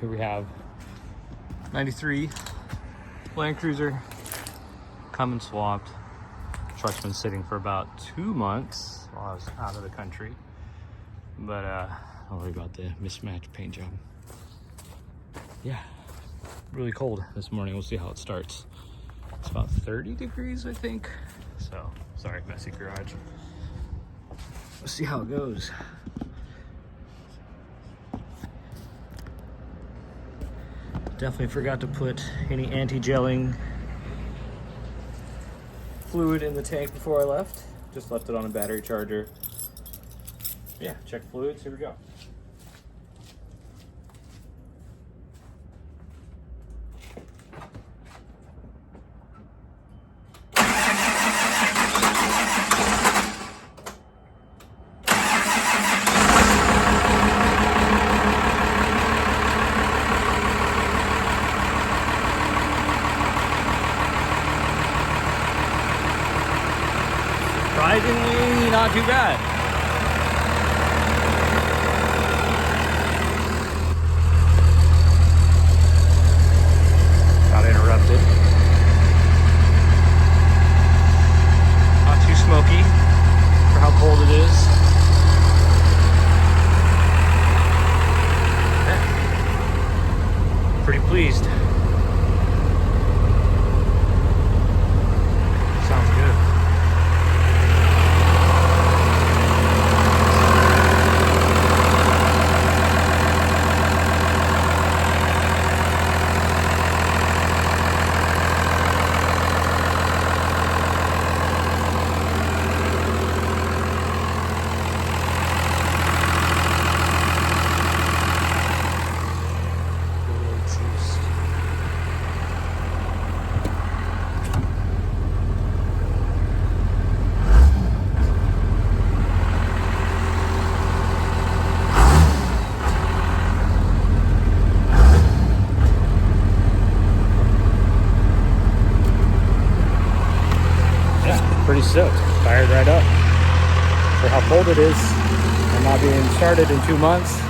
Here we have 93 Land Cruiser, Cummins swapped. Truck's been sitting for about 2 months while I was out of the country. But don't worry about the mismatched paint job. Yeah, really cold this morning. We'll see how it starts. It's about 30 degrees, I think. So, sorry, messy garage. Let's see how it goes. Definitely forgot to put any anti-gelling fluid in the tank before I left. Just left it on a battery charger. Yeah, check fluids, here we go. Surprisingly, not too bad. Got interrupted. Not too smoky for how cold it is. Yeah. Pretty pleased. Sounds good. Pretty stoked, fired right up. For how cold it is and not being started in 2 months,